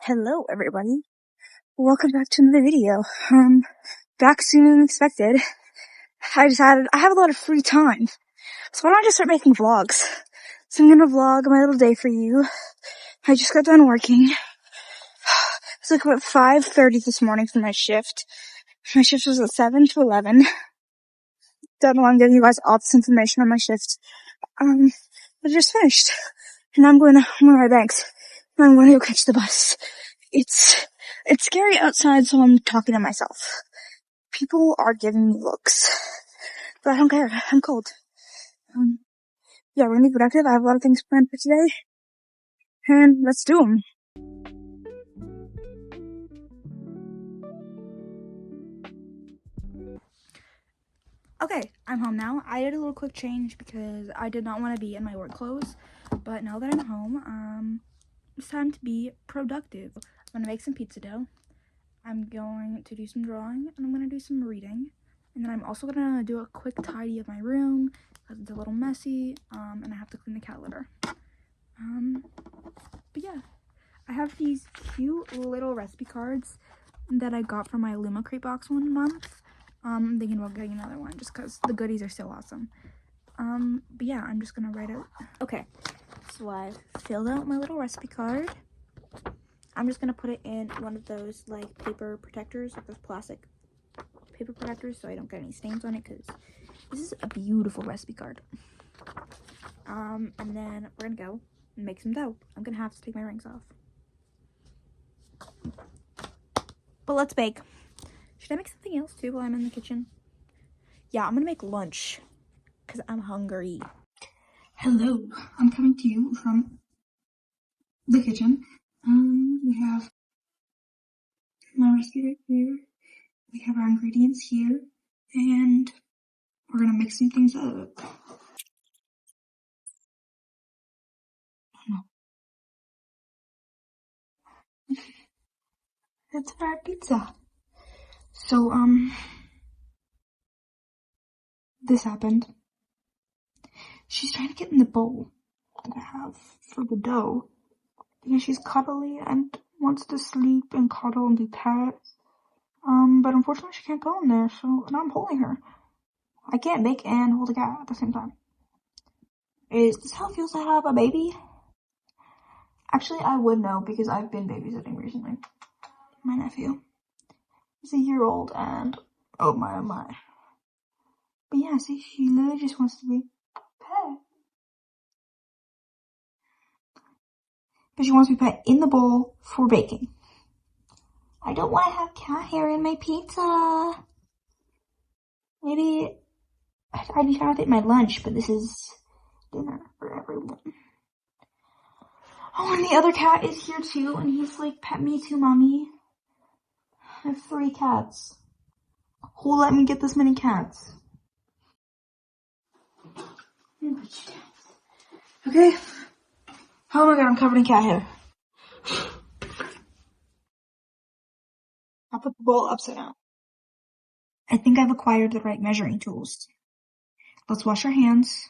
Hello everybody, welcome back to another video. Back sooner than expected. I decided I have a lot of free time, so why don't I just start making vlogs? So I'm gonna vlog my little day for you. I just got done working. It's like about 5:30 this morning for my shift. My shift was at 7 to 11. Don't know why I'm giving you guys all this information on my shift. I just finished. And I'm going to my banks. And I'm going to go catch the bus. It's scary outside, so I'm talking to myself. People are giving me looks. But I don't care. I'm cold. Yeah, we're gonna be productive. I have a lot of things planned for today. And let's do them. Okay, I'm home now. I did a little quick change because I did not want to be in my work clothes. But now that I'm home, it's time to be productive. I'm gonna make some pizza dough. I'm going to do some drawing, and I'm gonna do some reading. And then I'm also gonna do a quick tidy of my room because it's a little messy, and I have to clean the cat litter. But yeah, I have these cute little recipe cards that I got from my Luma Crate box one month. I'm thinking about getting another one just because the goodies are so awesome. But yeah, I'm just gonna write out. Okay, so I've filled out my little recipe card. I'm just gonna put it in one of those like paper protectors, like those plastic paper protectors, so I don't get any stains on it, because this is a beautiful recipe card. And then we're gonna go and make some dough. I'm gonna have to take my rings off. But let's bake. Should I make something else too while I'm in the kitchen? Yeah, I'm gonna make lunch because I'm hungry. Hello, I'm coming to you from the kitchen. We have my recipe right here. We have our ingredients here, and we're gonna mix some things up. It's our pizza. So, this happened. She's trying to get in the bowl that I have for the dough because she's cuddly and wants to sleep and cuddle and be pet. But unfortunately she can't go in there, so now I'm holding her. I can't bake and hold a cat at the same time. Is this how it feels to have a baby? Actually, I would know because I've been babysitting recently. My nephew is a year old and oh my. But yeah, see, she literally just wants to be pet. But she wants to be pet in the bowl for baking. I don't want to have cat hair in my pizza. Maybe I'd be fine with it in my lunch, but this is dinner for everyone. Oh, and the other cat is here too, and he's like, pet me too, mommy. I have 3 cats. Who let me get this many cats? Okay. Oh my god, I'm covered in cat hair. I'll put the bowl upside down. I think I've acquired the right measuring tools. Let's wash our hands.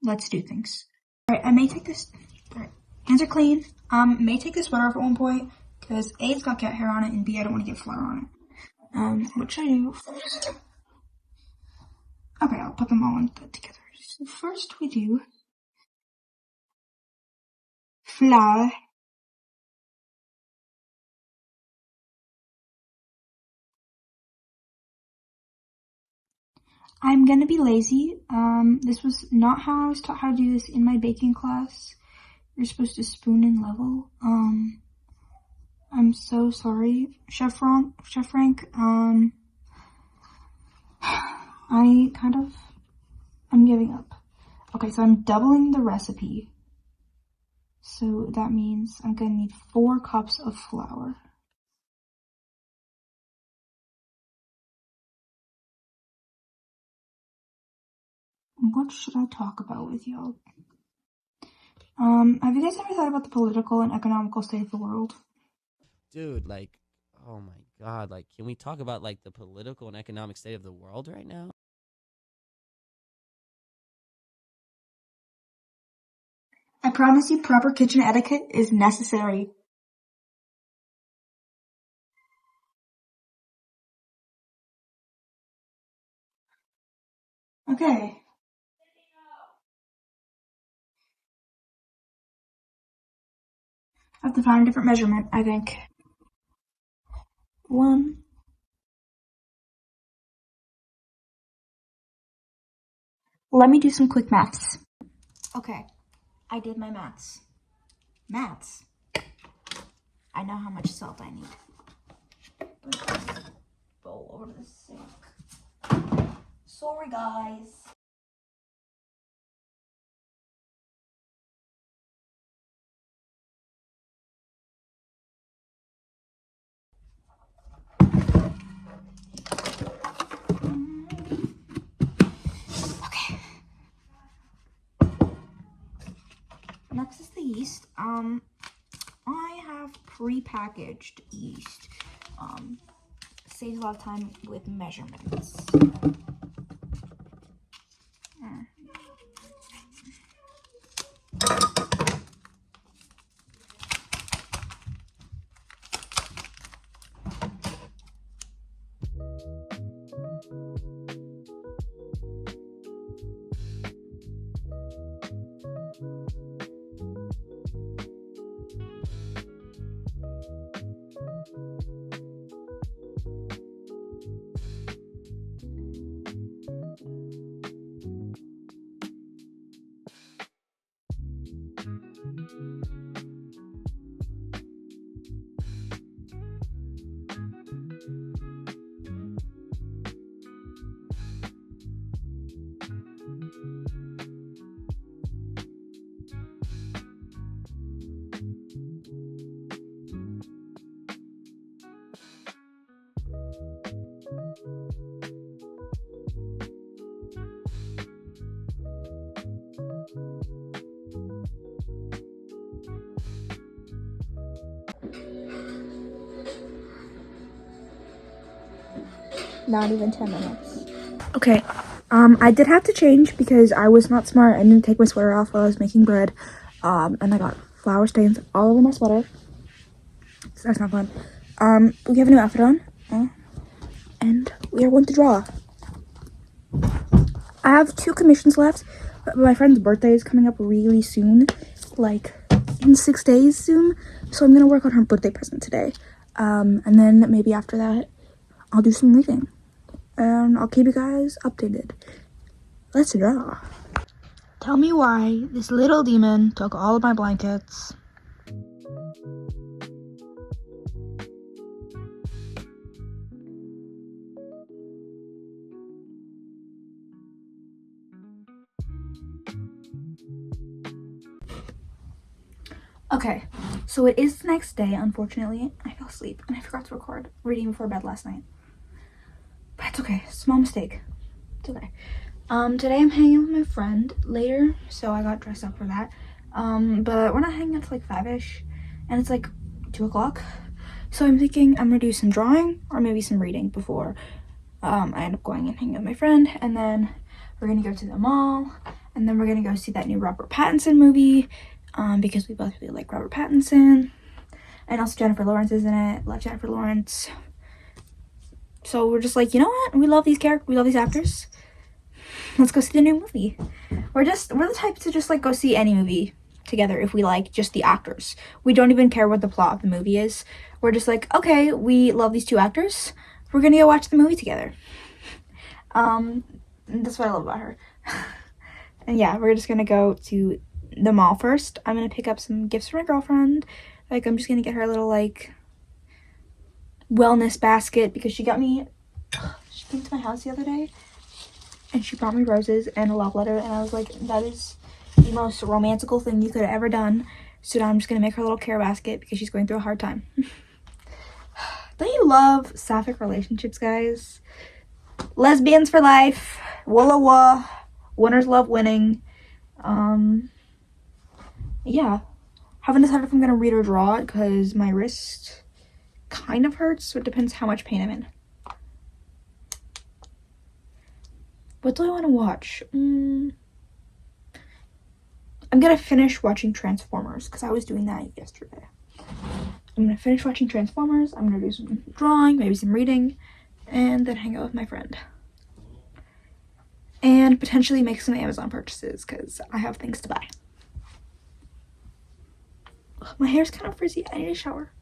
Let's do things. Alright, I may take this. Alright, hands are clean. May take this sweater off at one point, because A, it's got cat hair on it, and B, I don't want to get flour on it. What should I do first? Okay, I'll put them all in together. So first we do flour. I'm gonna be lazy. This was not how I was taught how to do this in my baking class. You're supposed to spoon and level. I'm so sorry, Chef Frank. I'm giving up. Okay, so I'm doubling the recipe. So that means I'm gonna need 4 cups of flour. What should I talk about with y'all? Have you guys ever thought about the political and economical state of the world? Dude, like, oh my god, like, can we talk about, like, the political and economic state of the world right now? I promise you proper kitchen etiquette is necessary. Okay. I have to find a different measurement, I think. 1. Let me do some quick maths. Okay, I did my maths. Maths. I know how much salt I need. Bowl over the sink. Sorry, guys. Okay. Next is the yeast. I have pre-packaged yeast. Saves a lot of time with measurements. Not even 10 minutes. Okay, I did have to change because I was not smart. I didn't take my sweater off while I was making bread. And I got flour stains all over my sweater. So that's not fun. We have a new outfit on. And we are going to draw. I have 2 commissions left, but my friend's birthday is coming up really soon. Like, in 6 days soon. So I'm gonna work on her birthday present today. And then maybe after that, I'll do some reading. And I'll keep you guys updated. Let's draw. Tell me why this little demon took all of my blankets. Okay, so it is the next day, unfortunately. I fell asleep and I forgot to record reading before bed last night. But it's okay, small mistake. It's okay. Today I'm hanging with my friend later, so I got dressed up for that. But we're not hanging out till like 5-ish, and it's like 2 o'clock. So I'm thinking I'm gonna do some drawing or maybe some reading before I end up going and hanging with my friend, and then we're gonna go to the mall, and then we're gonna go see that new Robert Pattinson movie, because we both really like Robert Pattinson, and also Jennifer Lawrence is in it. Love Jennifer Lawrence. So we're just like, you know what? We love these characters. We love these actors. Let's go see the new movie. We're the type to just like go see any movie together if we like just the actors. We don't even care what the plot of the movie is. We're just like, okay, we love these 2 actors. We're gonna go watch the movie together. That's what I love about her. And yeah, we're just gonna go to the mall first. I'm gonna pick up some gifts for my girlfriend. Like, I'm just gonna get her a little like wellness basket because she came to my house the other day and she brought me roses and a love letter, and I was like, that is the most romantical thing you could have ever done. So now I'm just gonna make her a little care basket because she's going through a hard time. Don't you love sapphic relationships, guys? Lesbians for life. Walla wah. Winners love winning. Yeah. Haven't decided if I'm gonna read or draw it because my wrist kind of hurts, so it depends how much pain I'm in. What do I want to watch? I'm gonna finish watching Transformers because I was doing that yesterday. I'm gonna finish watching Transformers. I'm gonna do some drawing, maybe some reading, and then hang out with my friend. and potentially make some Amazon purchases because I have things to buy. My hair's kind of frizzy. I need a shower.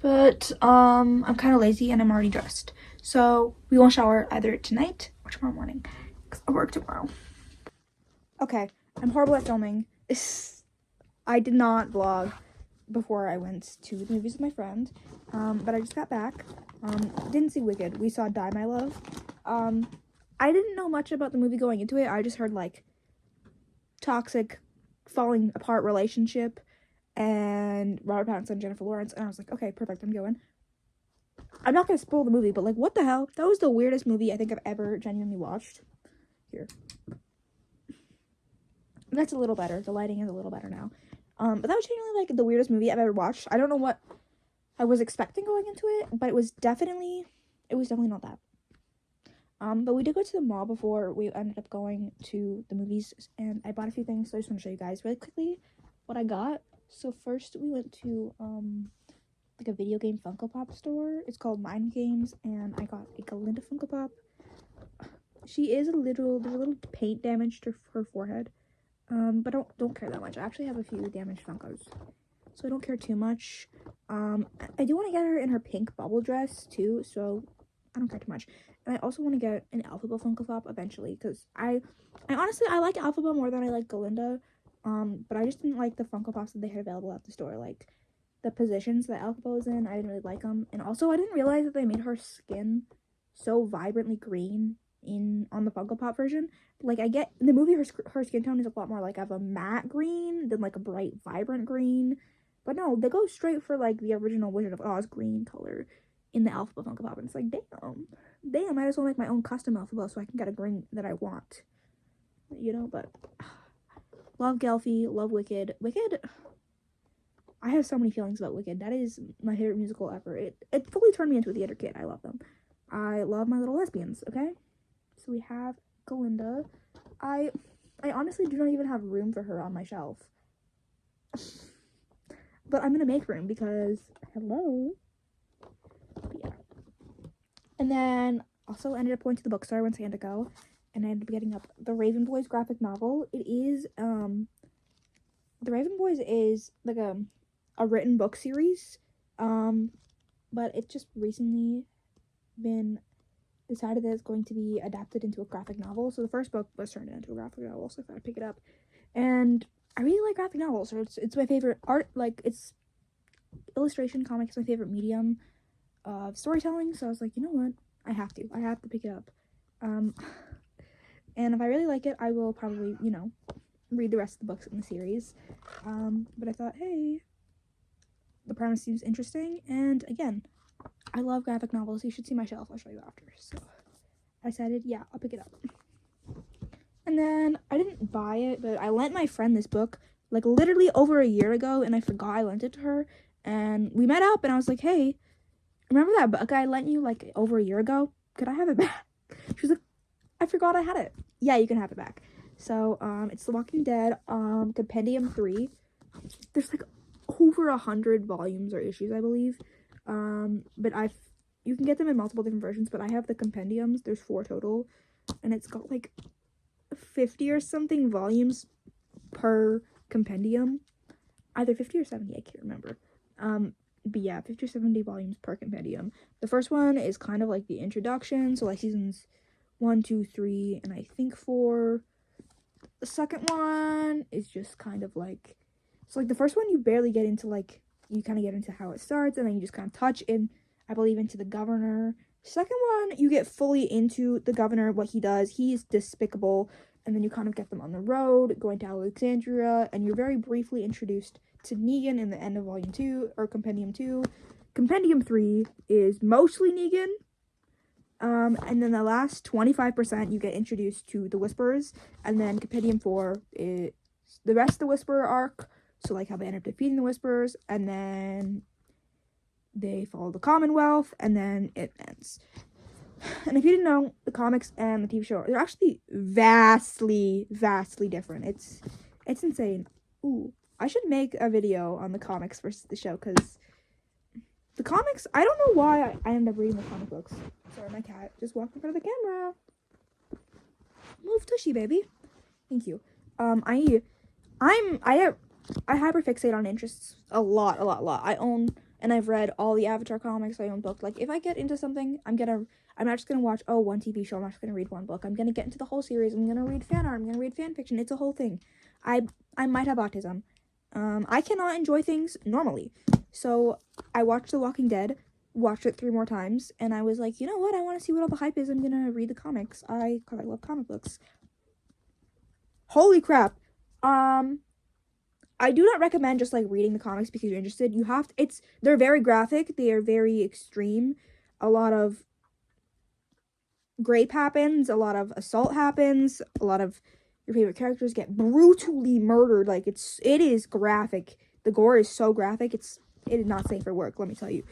But I'm kind of lazy and I'm already dressed. So we won't shower either tonight or tomorrow morning because I work tomorrow. Okay, I'm horrible at filming. I did not vlog before I went to the movies with my friend, but I just got back. Didn't see Wicked. We saw Die My Love. I didn't know much about the movie going into it. I just heard like toxic, falling apart relationship, and Robert Pattinson and Jennifer Lawrence, and I was like, okay, perfect, I'm going. I'm not gonna spoil the movie, but like, what the hell? That was the weirdest movie I think I've ever genuinely watched. Here. That's a little better. The lighting is a little better now. But that was genuinely like the weirdest movie I've ever watched. I don't know what I was expecting going into it, but it was definitely not that. But we did go to the mall before we ended up going to the movies, and I bought a few things, so I just want to show you guys really quickly what I got. So first we went to like a video game Funko Pop store. It's called Mind Games, and I got a Galinda Funko Pop. She is there's a little paint damage to her forehead. But don't care that much. I actually have a few damaged Funkos, so I don't care too much. I do want to get her in her pink bubble dress too, so I don't care too much. And I also want to get an Alphaba Funko Pop eventually, because I honestly I like Alphaba more than I like Galinda. But I just didn't like the Funko Pops that they had available at the store, like the positions that Alphaba was in. I didn't really like them, and also I didn't realize that they made her skin so vibrantly green on the Funko Pop version. Like, I get in the movie her skin tone is a lot more like of a matte green than like a bright vibrant green, but no, they go straight for like the original Wizard of Oz green color in the Alphaba Funko Pop, and it's like, damn, I might as well make my own custom Alphaba so I can get a green that I want, you know. But love Gelfie, love Wicked. I have so many feelings about Wicked. That is my favorite musical ever. It fully turned me into a theater kid. I love them. I love my little lesbians. Okay, so we have Galinda. I honestly do not even have room for her on my shelf. But I'm gonna make room because hello. But yeah. And then also ended up going to the bookstore when I had to go, and I ended up getting up the Raven Boys graphic novel. It is the Raven Boys is like a written book series. But it just recently been decided that it's going to be adapted into a graphic novel. So the first book was turned into a graphic novel, so I thought I'd pick it up. And I really like graphic novels. So it's my favorite art. Like, it's illustration comic is my favorite medium of storytelling. So I was like, you know what? I have to pick it up. And if I really like it, I will probably, read the rest of the books in the series. But I thought, hey, the premise seems interesting, and again, I love graphic novels. You should see my shelf. I'll show you after. So I decided, yeah, I'll pick it up. And then I didn't buy it, but I lent my friend this book like literally over a year ago, and I forgot I lent it to her. And we met up, and I was like, hey, remember that book I lent you like over a year ago? Could I have it back? She was like, I forgot I had it. Yeah, you can have it back. So it's The Walking Dead Compendium 3. There's like over 100 volumes or issues, I believe. But you can get them in multiple different versions, but I have the compendiums. There's 4 total, and it's got like 50 or something volumes per compendium, either 50 or 70, I can't remember. But yeah, 50 or 70 volumes per compendium. The first one is kind of like the introduction, so like seasons 1, 2, 3, and I think 4. The second one is just kind of like, so like the first one you barely get into, like you kind of get into how it starts, and then you just kind of touch in, I believe, into the governor. Second one, you get fully into the governor, what he does. He's despicable, and then you kind of get them on the road, going to Alexandria, and you're very briefly introduced to Negan in the end of Volume 2, or Compendium 2. Compendium 3 is mostly Negan, and then the last 25% you get introduced to the Whisperers, and then Compendium 4 is the rest of the Whisperer arc, so like how they end up defeating the Whisperers, and then they follow the Commonwealth, and then it ends. And if you didn't know, the comics and the TV show, they're actually vastly different. It's insane. Ooh, I should make a video on the comics versus the show, because the comics, I don't know why I ended up reading the comic books. Sorry, my cat just walked in front of the camera. move tushy, baby. Thank you. I hyperfixate on interests a lot. I own and I've read all the Avatar comics. I own books. Like, if I get into something, I'm not just gonna watch one TV show. I'm not just gonna read one book. I'm gonna get into the whole series. I'm gonna read fan art. I'm gonna read fan fiction. It's a whole thing. I might have autism. I cannot enjoy things normally. So I watched The Walking Dead, watched it 3 more times, and I was like, you know what? I want to see what all the hype is. I'm gonna read the comics. Cause I love comic books. Holy crap. I do not recommend just like reading the comics because you're interested. You have to, they're very graphic, they are very extreme. A lot of rape happens, a lot of assault happens, a lot of your favorite characters get brutally murdered. Like, it is graphic. The gore is so graphic. It is not safe for work, let me tell you.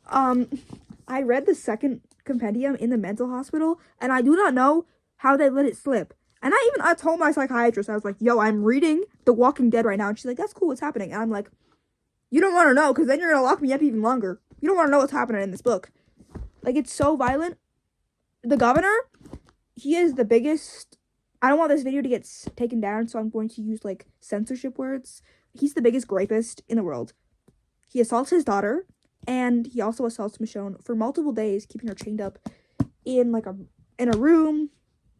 I read the second compendium in the mental hospital, and I do not know how they let it slip. And I told my psychiatrist, I was like, yo, I'm reading The Walking Dead right now. And she's like, that's cool, what's happening? And I'm like, you don't want to know, because then you're going to lock me up even longer. You don't want to know what's happening in this book. Like, it's so violent. The governor, he is the biggest... I don't want this video to get taken down, so I'm going to use, like, censorship words. He's the biggest rapist in the world. He assaults his daughter, and he also assaults Michonne for multiple days, keeping her chained up in, like, in a room...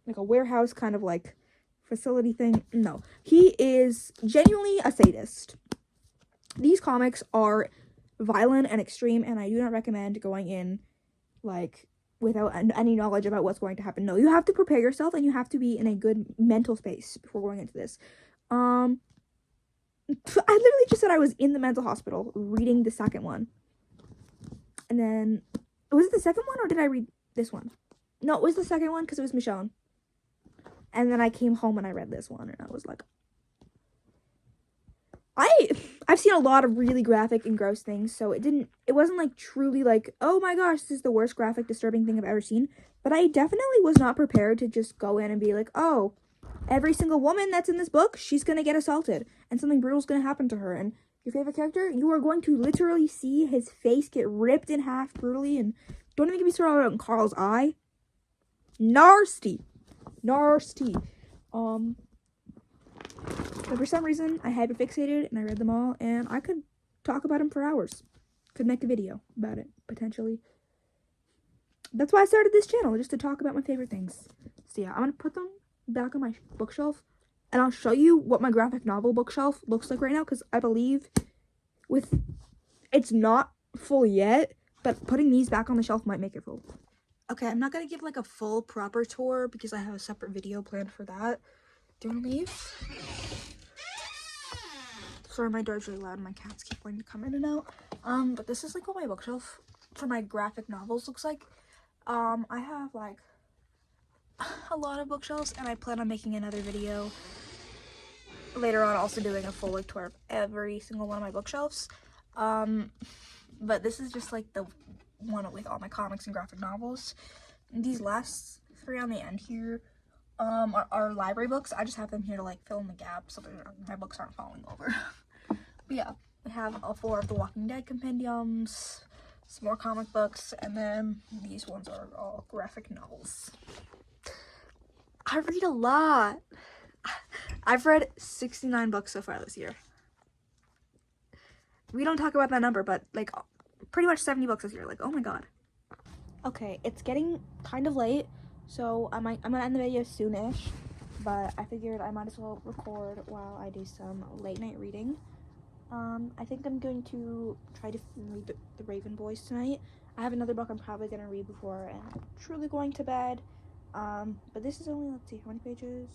like a warehouse kind of like facility thing. No, he is genuinely a sadist. These comics are violent and extreme, and I do not recommend going in like without any knowledge about what's going to happen. No, you have to prepare yourself, and you have to be in a good mental space before going into this. I literally just said I was in the mental hospital reading the second one. And then, was it the second one, or did I read this one? No, it was the second one, because it was Michonne. And then I came home and I read this one, and I was like, I've seen a lot of really graphic and gross things, so it wasn't like truly like, oh my gosh, this is the worst graphic, disturbing thing I've ever seen. But I definitely was not prepared to just go in and be like, oh, every single woman that's in this book, she's gonna get assaulted, and something brutal's gonna happen to her. And your favorite character, you are going to literally see his face get ripped in half brutally, and don't even get me started on Carl's eye. Nasty. But for some reason, I hyperfixated and I read them all, and I could talk about them for hours. Could make a video about it, potentially. That's why I started this channel, just to talk about my favorite things. So yeah, I'm gonna put them back on my bookshelf, and I'll show you what my graphic novel bookshelf looks like right now, because I believe it's not full yet, but putting these back on the shelf might make it full. Okay, I'm not gonna give like a full proper tour because I have a separate video planned for that. Don't leave. Sorry, my door's really loud and my cats keep wanting to come in and out. But this is like what my bookshelf for my graphic novels looks like. I have like a lot of bookshelves, and I plan on making another video later on, also doing a full like tour of every single one of my bookshelves. But this is just like the one with all my comics and graphic novels. And these last 3 on the end here are library books. I just have them here to like fill in the gaps so that my books aren't falling over. But yeah, I have all 4 of the Walking Dead compendiums, some more comic books, and then these ones are all graphic novels. I read a lot. I've read 69 books so far this year. We don't talk about that number, but like pretty much 70 books this year. Like, oh my god. Okay, it's getting kind of late, so I'm gonna end the video soonish, but I figured I might as well record while I do some late night reading. I think I'm going to try to read the Raven Boys tonight. I have another book I'm probably gonna read before I'm truly going to bed. But this is only, let's see, how many pages?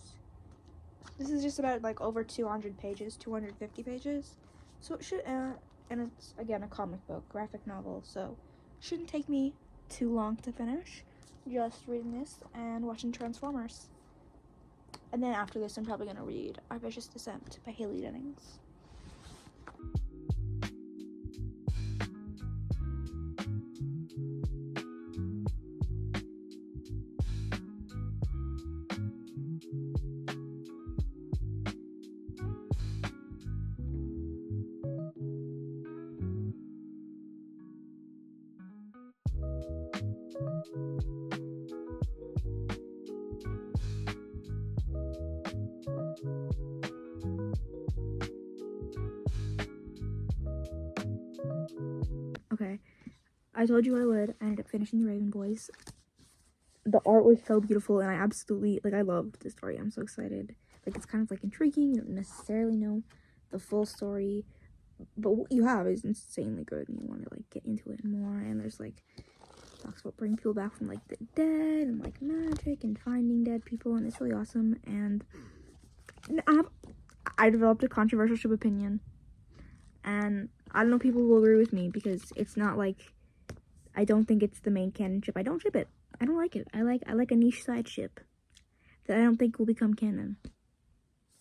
This is just about like over 200 pages, 250 pages. So it should, and it's again a comic book, graphic novel, so it shouldn't take me too long to finish. Just reading this and watching Transformers. And then after this, I'm probably gonna read Our Vicious Descent by Haley Dennings. I told you I would. I ended up finishing the Raven Boys. The art was so beautiful, and I absolutely, like, I loved the story. I'm so excited. Like, it's kind of, like, intriguing. You don't necessarily know the full story, but what you have is insanely good, and you want to, like, get into it more. And there's, like, talks about bringing people back from, like, the dead, and, like, magic, and finding dead people, and it's really awesome. And I developed a controversial ship opinion, and I don't know if people will agree with me, because it's not, like, I don't think it's the main canon ship. I don't ship it. I don't like it. I like a niche side ship that I don't think will become canon.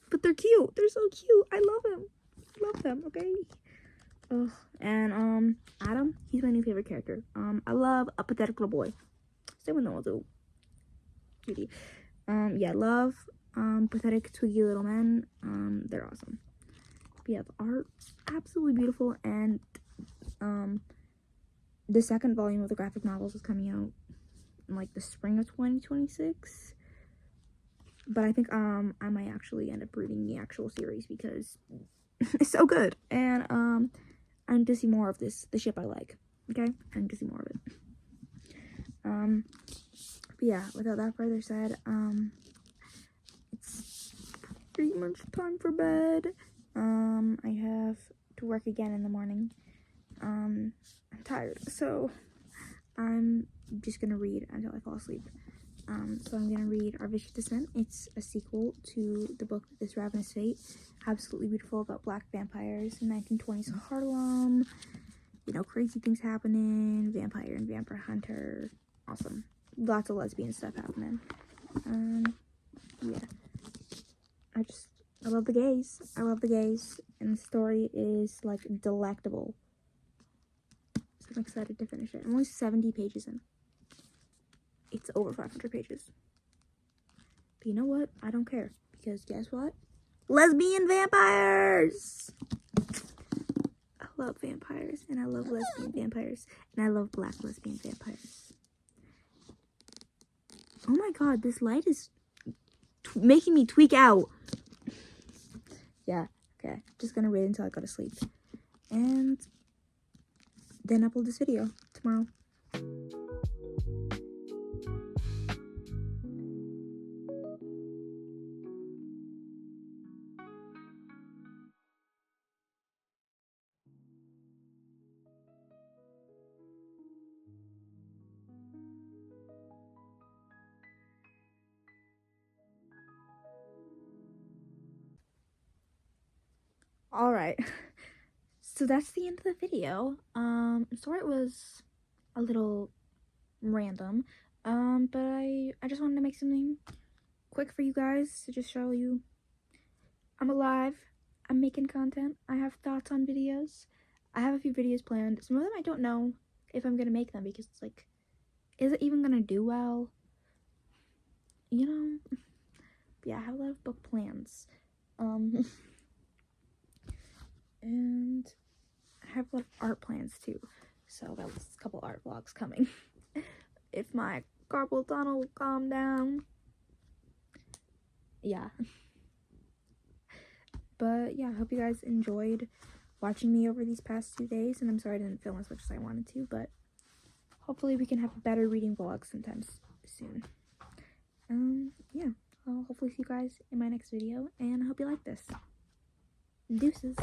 But they're cute. They're so cute. I love them. I love them, okay? Ugh. And Adam, he's my new favorite character. I love a pathetic little boy. Same with Noah too. Cutie. Yeah, love pathetic twiggy little men. They're awesome. But yeah, the art absolutely beautiful, and the second volume of the graphic novels is coming out in like the spring of 2026. But I think I might actually end up reading the actual series because it's so good. And I need to see more of the ship I like. Okay? I need to see more of it. But yeah, without that further said, it's pretty much time for bed. I have to work again in the morning. I'm tired, so I'm just gonna read until I fall asleep. So I'm gonna read Our Vicious Descent. It's a sequel to the book This Ravenous Fate. Absolutely beautiful, about black vampires in 1920s Harlem. You know, crazy things happening. Vampire and vampire hunter. Awesome. Lots of lesbian stuff happening. Yeah. I love the gays. I love the gays. And the story is, like, delectable. So I'm excited to finish it. I'm only 70 pages in. It's over 500 pages. But you know what? I don't care. Because guess what? Lesbian vampires! I love vampires. And I love lesbian vampires. And I love black lesbian vampires. Oh my god, this light is making me tweak out. Yeah, okay. Just gonna read until I go to sleep. And then upload this video tomorrow. Alright. So that's the end of the video. Sorry it was a little random. But I just wanted to make something quick for you guys to just show you I'm alive. I'm making content. I have thoughts on videos. I have a few videos planned. Some of them I don't know if I'm gonna make them because it's like, is it even gonna do well? You know? Yeah, I have a lot of book plans. And I have a lot of art plans too. So that was a couple art vlogs coming. If my carpal tunnel will calm down. Yeah. But yeah, I hope you guys enjoyed watching me over these past 2 days. And I'm sorry I didn't film as much as I wanted to, but hopefully we can have a better reading vlog sometime soon. Yeah. I'll hopefully see you guys in my next video, and I hope you like this. Deuces.